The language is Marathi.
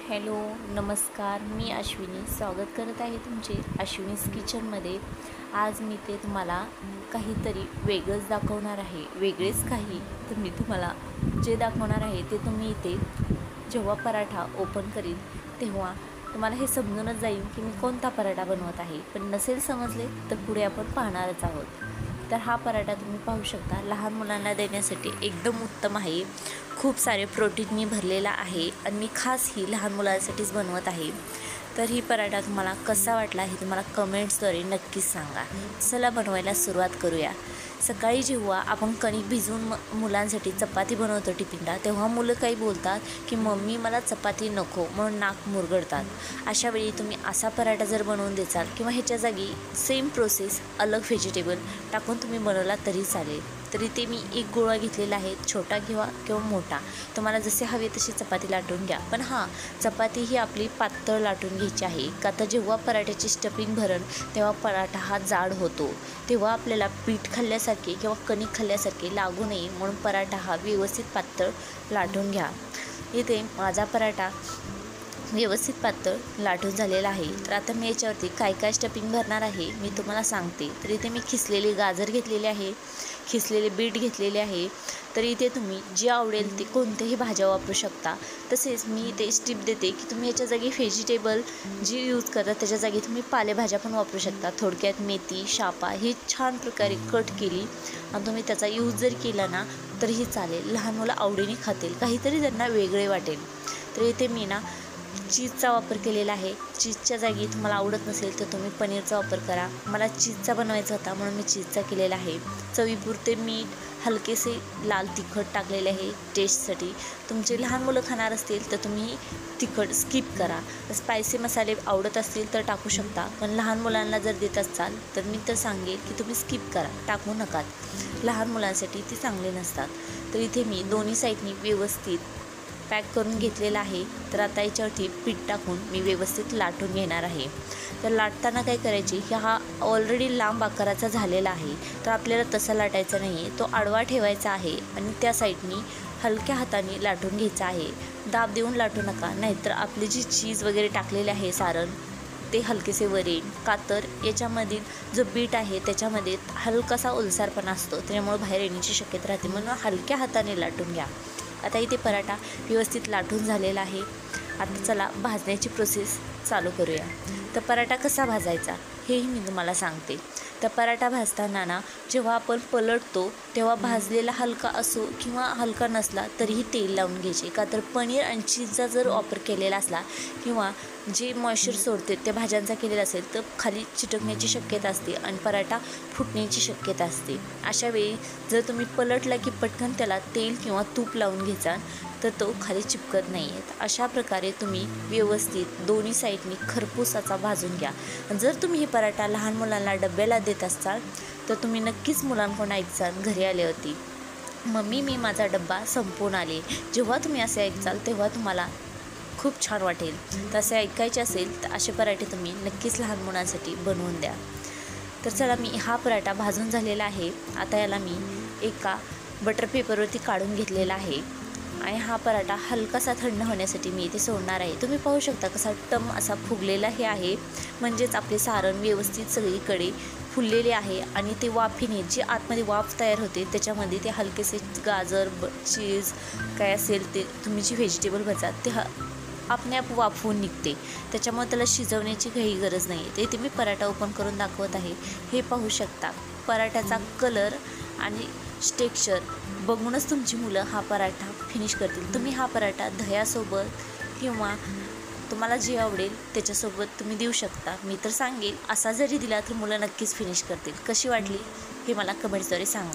हॅलो, नमस्कार. मी अश्विनी स्वागत करत आहे तुमचे अश्विनीज किचनमध्ये. आज मी ते तुम्हाला काहीतरी वेगळंच दाखवणार आहे. वेगळेच काही तर मी तुम्हाला जे दाखवणार आहे ते तुम्ही इथे जेव्हा पराठा ओपन करीन तेव्हा तुम्हाला हे समजूनच जाईल की मी कोणता पराठा बनवत आहे. पण नसेल समजले तर पुढे आपण पाहणारच आहोत. तर हा पराठा तुम्ही पाहू शकता, लहान मुलांना देण्यासाठी एकदम उत्तम आहे. खूप सारे प्रोटीननी भरलेला आहे आणि मी खास ही लहान मुलांसाठीच बनवत आहे. तर ही पराठा तुम्हाला कसा वाटला हे तुम्हाला कमेंट्सद्वारे नक्कीच सांगा. चला बनवायला सुरुवात करूया. सकाळी जेव्हा आपण कणिक भिजवून मुलांसाठी चपाती बनवतो टिफिनला, तेव्हा मुलं काही बोलतात की मम्मी मला चपाती नको म्हणून नाक मुरगळतात. अशावेळी तुम्ही असा पराठा जर बनवून द्याल किंवा ह्याच्या जागी सेम प्रोसेस अलग व्हेजिटेबल टाकून तुम्ही बनवला तरी चालेल. तरी ते मी एक गोळा घेतलेला आहे, छोटा किंवा मोठा. तुम्हाला जसे हवे तशी चपाती लाटून घ्या. पण चपाती ही आपली पातळ लाटून घ्यायची आहे. का तर जेव्हा पराठ्याची स्टफिंग भरण तेव्हा पराठा हा जाड होतो. तेव्हा आपल्याला पीठ खाल्ल्यासारखे किंवा कणिक खाल्ल्यासारखे लागू नये म्हणून पराठा हा व्यवस्थित पातळ लाटून घ्या. इथे माझा पराठा व्यवस्थित पातळ लाटून झालेला आहे. तर आता मी याच्यावरती काय स्टफिंग भरणार आहे मी तुम्हाला सांगते. तर इथे मी खिसलेले गाजर घेतलेले आहे, खिसलेले बीट घेतलेले आहे. तर इथे तुम्ही जे आवडेल ते कोणत्याही भाज्या वापरू शकता. तसेच मी इथे टिप देते की तुम्ही याच्या जागी व्हेजिटेबल जी यूज करता त्याच्या जागी तुम्ही पालेभाज्या पण वापरू शकता. थोडक्यात मेथी, शापा ही छान प्रकारे कट केली आणि तुम्ही त्याचा यूज जर केला ना तरीही चालेल. लहान मुलं आवडीने खातील, काहीतरी त्यांना वेगळे वाटेल. तर इथे मी चीजचा वापर केलेला आहे. चीजच्या जागी तुम्हाला आवडत नसेल तर तुम्ही पनीरचा वापर करा. मला चीजचा बनवायचा होता म्हणून मी चीजचा केलेला आहे. चवीपुरते मीठ, हलकेसे लाल तिखट टाकलेले आहे टेस्टसाठी. तुमचे लहान मुलं खाणार असतील तर तुम्ही तिखट स्किप करा. स्पायसी मसाले आवडत असतील तर टाकू शकता, पण लहान मुलांना जर देत असाल तर मी तर सांगेल की तुम्ही स्किप करा, टाकू नका. लहान मुलांसाठी ते चांगले नसतात. तर इथे मी दोन्ही साईडनी व्यवस्थित पॅक करून घेतलेला आहे. तर आता याच्यावरती पीठ टाकून मी व्यवस्थित लाटून घेणार आहे. तर लाटताना काय करायचे की हा ऑलरेडी लांब आकाराचा झालेला आहे, तर आपल्याला तसा लाटायचा नाही आहे. तो आडवा ठेवायचा आहे आणि त्या साईडनी हलक्या हाताने लाटून घ्यायचा आहे. दाब देऊन लाटू नका, नाहीतर आपली जी चीज वगैरे टाकलेले आहे सारण ते हलकेसे वर येईल. का तर याच्यामधील जो बीट आहे त्याच्यामध्ये हलकासा ओलसरपणा असतो, त्यामुळे बाहेर येण्याची शक्यता राहते. म्हणून हलक्या हाताने लाटून घ्या. आता इथे पराठा व्यवस्थित लाटून झालेला आहे. आता चला भाजण्याची प्रोसेस चालू करूया. तर पराठा कसा भाजायचा हेही मी तुम्हाला सांगते. तर पराठा भाजताना जेव्हा आपण पलटतो तेव्हा भाजलेला हलका असो किंवा हलका नसला तरीही तेल लावून घ्यायचे. का तर पनीर आणि चीजचा जर वापर केलेला असला किंवा जे मॉइश्चर सोडते त्या भाज्यांचा केलेला असेल तर खाली चिटकण्याची शक्यता असते आणि पराठा फुटण्याची शक्यता असते. अशावेळी जर तुम्ही पलटला की पटकन त्याला तेल किंवा तूप लावून घ्यायचा तर तो खाली चिपकत नाही आहेत. अशा प्रकारे तुम्ही व्यवस्थित दोन्ही साईडनी खरपूस असा भाजून घ्या. जर तुम्ही हे पराठा लहान मुलांना डब्याला देत असाल तर तुम्ही नक्कीच मुलांकडून ऐकसाल घरी आल्यावरती, मम्मी मी माझा डब्बा संपवून आले. जेव्हा तुम्ही असे ऐकसाल तेव्हा तुम्हाला खूप छान वाटेल. तसे ऐकायचे असेल तर असे पराठे तुम्ही नक्कीच लहान मुलांसाठी बनवून द्या. तर चला मी हा पराठा भाजून झालेला आहे. आता याला मी एका बटर पेपरवरती काढून घेतलेला आहे आणि हा पराठा हलकासा थंड होण्यासाठी मी इथे सोडणार आहे. तुम्ही पाहू शकता कसा टम असा फुगलेला हे आहे, म्हणजेच आपले सारण व्यवस्थित सगळीकडे फुललेले आहे आणि ते वाफेने जी आतमध्ये वाफ तयार होते त्याच्यामध्ये ते हलकेसे गाजर, चीज काय असेल ते तुम्ही जी व्हेजिटेबल भाजाल ते आपणआप वाफवून निघते. त्याच्यामुळे त्याला शिजवण्याची काही गरज नाही. ते इथे मी पराठा ओपन करून दाखवत आहे. हे पाहू शकता पराठ्याचा कलर आणि टेक्स्चर बघूनच तुमची मुलं हा पराठा फिनिश करतील. तुम्ही हा पराठा दह्यासोबत किंवा तुम्हाला जे आवडेल त्याच्यासोबत तुम्ही देऊ शकता. मी तर सांगेल असा जरी दिला तर मुलं नक्कीच फिनिश करतील. कशी वाटली हे मला कमेंट्सद्वारे सांगा.